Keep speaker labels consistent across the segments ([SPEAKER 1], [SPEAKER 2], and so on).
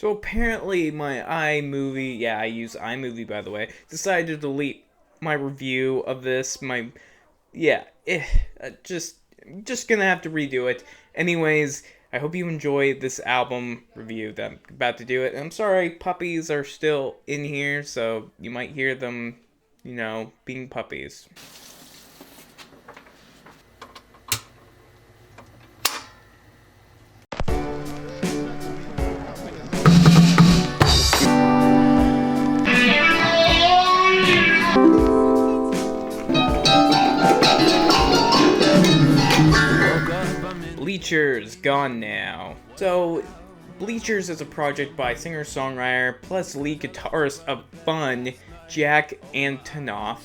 [SPEAKER 1] So apparently my iMovie, yeah, I use iMovie by the way, decided to delete my review of this. Yeah, just gonna have to redo it. Anyways, I hope you enjoy this album review that I'm about to do it. And I'm sorry, puppies are still in here, so you might hear them, being puppies. Bleachers, gone now. So, Bleachers is a project by singer-songwriter plus lead guitarist of Fun, Jack Antonoff.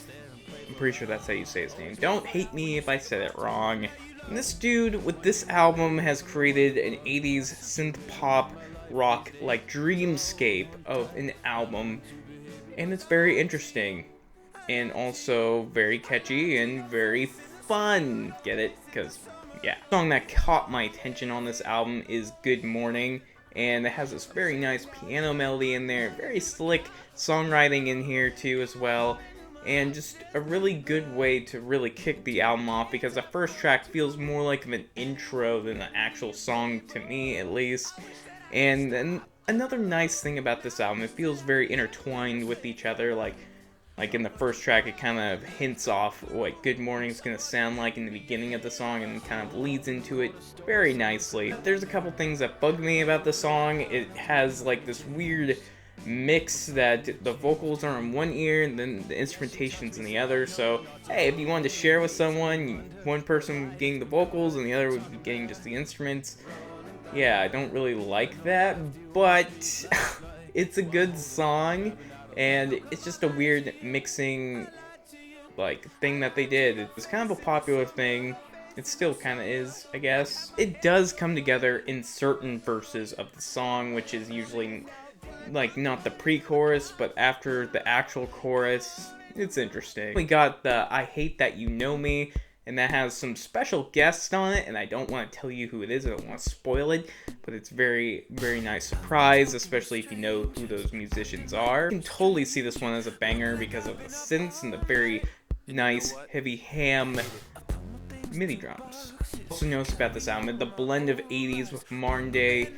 [SPEAKER 1] I'm pretty sure that's how you say his name. Don't hate me if I said it wrong. And this dude with this album has created an 80s synth pop rock like dreamscape of an album, and it's very interesting and also very catchy and very fun. Get it? Because yeah. The song that caught my attention on this album is Good Morning, and it has this very nice piano melody in there, very slick songwriting in here too as well, and just a really good way to really kick the album off, because the first track feels more like an intro than an actual song, to me at least. And then another nice thing about this album, it feels very intertwined with each other. Like in the first track, it kind of hints off what Good Morning's gonna sound like in the beginning of the song and kind of leads into it very nicely. There's a couple things that bug me about the song. It has like this weird mix that the vocals are in one ear and then the instrumentation's in the other. So, hey, if you wanted to share with someone, one person would be getting the vocals and the other would be getting just the instruments. Yeah, I don't really like that, but it's a good song. And it's just a weird mixing, thing that they did. It's kind of a popular thing. It still kind of is, I guess. It does come together in certain verses of the song, which is usually, not the pre-chorus, but after the actual chorus. It's interesting. We got the I Hate That You Know Me, and that has some special guests on it, and I don't want to tell you who it is, I don't want to spoil it, but it's very, very nice surprise, especially if you know who those musicians are. You can totally see this one as a banger because of the synths and the very nice, heavy ham MIDI drums. Also notice about this album, the blend of 80s with modern day,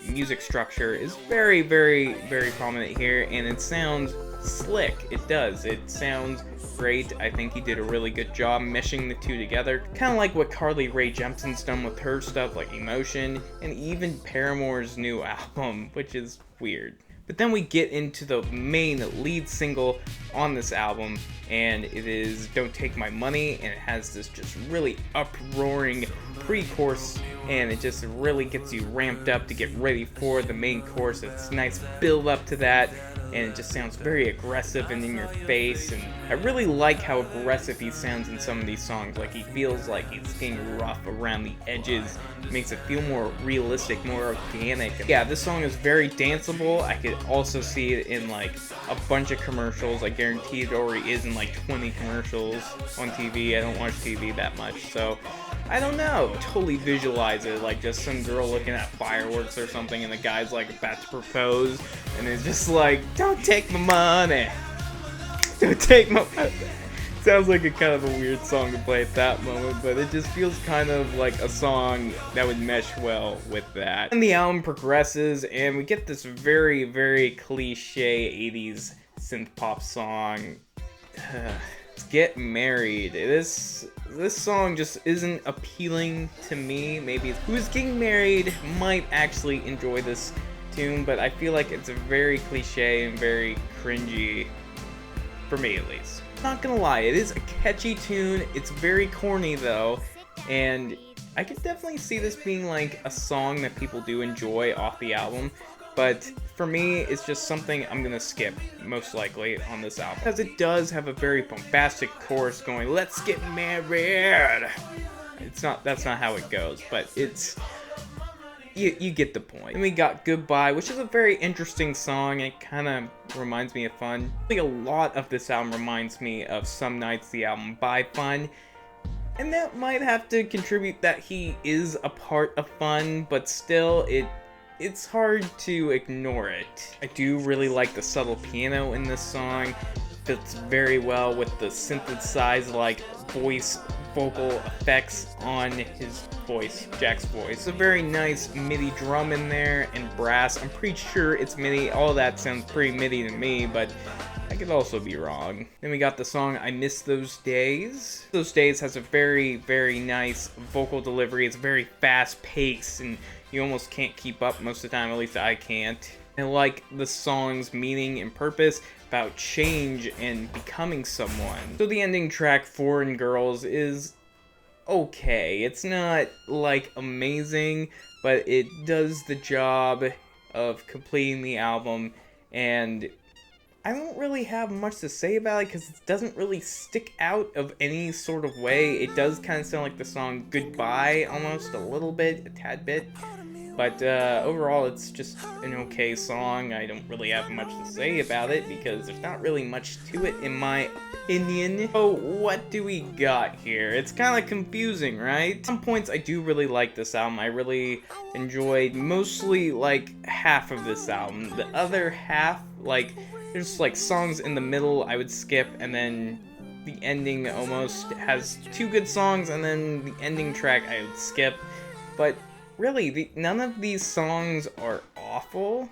[SPEAKER 1] music structure is very, very, very prominent here, and it sounds slick. It does. It sounds great. I think he did a really good job meshing the two together. Kind of like what Carly Rae Jepsen's done with her stuff, like Emotion, and even Paramore's new album, which is weird. But then we get into the main lead single on this album, and it is Don't Take My Money, and it has this just really uproaring pre-chorus, and it just really gets you ramped up to get ready for the main chorus. It's nice build up to that, and it just sounds very aggressive and in your face, and I really like how aggressive he sounds in some of these songs. He feels like he's getting rough around the edges. It makes it feel more realistic, more organic. Yeah, this song is very danceable. I could also see it in a bunch of commercials. I guarantee it already is in 20 commercials on TV. I don't watch TV that much, so I don't know. Totally visualize it just some girl looking at fireworks or something, and the guy's about to propose, and it's just don't take my money. Don't take my money. Sounds like a kind of a weird song to play at that moment, but it just feels kind of like a song that would mesh well with that. And the album progresses, and we get this very, very cliche 80s synth pop song. Get Married. This song just isn't appealing to me. Maybe who's getting married might actually enjoy this tune, but I feel like it's a very cliche and very cringy, for me at least. Not gonna lie, it is a catchy tune. It's very corny though, and I could definitely see this being a song that people do enjoy off the album. But for me, it's just something I'm gonna skip, most likely, on this album. Because it does have a very bombastic chorus going, "Let's get married!" That's not how it goes, but you get the point. And we got Goodbye, which is a very interesting song. It kind of reminds me of Fun. I think a lot of this album reminds me of Some Nights, the album by Fun. And that might have to contribute that he is a part of Fun, but still, it's hard to ignore it. I do really like the subtle piano in this song. Fits very well with the synthesized like vocal effects on his voice, Jack's voice. It's a very nice MIDI drum in there and brass. I'm pretty sure it's MIDI. All of that sounds pretty MIDI to me, but I could also be wrong. Then we got the song I Miss Those Days. Those Days has a very, very nice vocal delivery. It's very fast paced and you almost can't keep up most of the time, at least I can't. I like the song's meaning and purpose about change and becoming someone. So the ending track, Foreign Girls, is okay. It's not like amazing, but it does the job of completing the album, and I don't really have much to say about it because it doesn't really stick out of any sort of way. It does kind of sound like the song Goodbye almost a little bit, a tad bit. But overall, it's just an okay song. I don't really have much to say about it because there's not really much to it in my opinion. So what do we got here? It's kind of confusing, right? At some points, I do really like this album. I really enjoyed mostly like half of this album. The other half, like, there's like songs in the middle I would skip, and then the ending almost has two good songs, and then the ending track I would skip. But really, none of these songs are awful,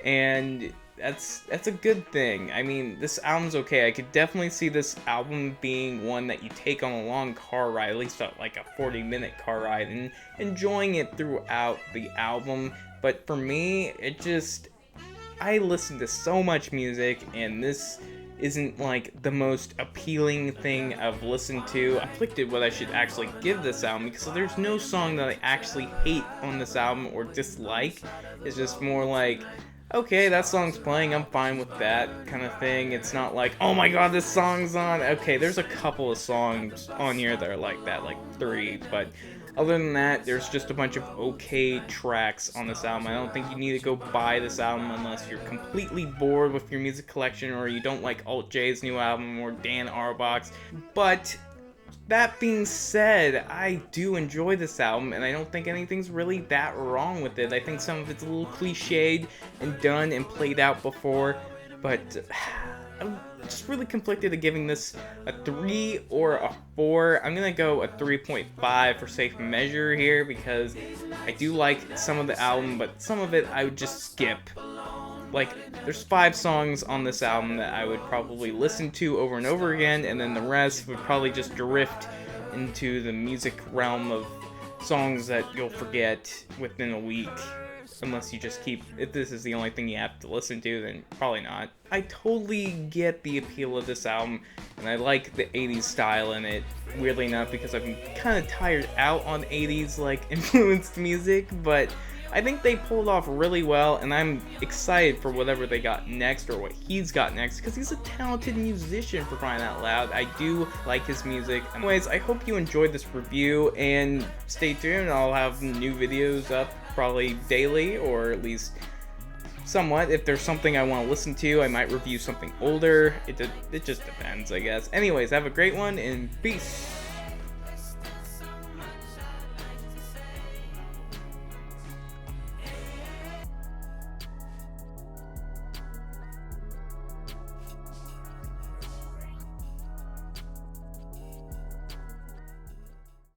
[SPEAKER 1] and that's a good thing. I mean, this album's okay. I could definitely see this album being one that you take on a long car ride, at least like a 40-minute car ride, and enjoying it throughout the album. But for me, I listen to so much music, and this isn't like the most appealing thing I've listened to. I conflicted what I should actually give this album because there's no song that I actually hate on this album or dislike. It's just more like, okay, that song's playing, I'm fine with that kind of thing. It's not like, oh my god, this song's on. Okay, there's a couple of songs on here that are like that, like 3, but other than that, there's just a bunch of okay tracks on this album. I don't think you need to go buy this album unless you're completely bored with your music collection or you don't like Alt J's new album or Dan Auerbach's. But that being said, I do enjoy this album, and I don't think anything's really that wrong with it. I think some of it's a little cliched and done and played out before, but I'm just really conflicted of giving this a 3 or a 4. I'm gonna go a 3.5 for safe measure here because I do like some of the album, but some of it I would just skip. Like, there's 5 songs on this album that I would probably listen to over and over again, and then the rest would probably just drift into the music realm of songs that you'll forget within a week. Unless you just if this is the only thing you have to listen to, then probably not. I totally get the appeal of this album, and I like the 80s style in it, weirdly enough, because I'm kind of tired out on 80s, like, influenced music, but I think they pulled off really well, and I'm excited for whatever they got next, or what he's got next, because he's a talented musician, for crying out loud. I do like his music. Anyways, I hope you enjoyed this review, and stay tuned. I'll have new videos up probably daily, or at least somewhat. If there's something I want to listen to, I might review something older. It just depends, I guess. Anyways, have a great one, and peace!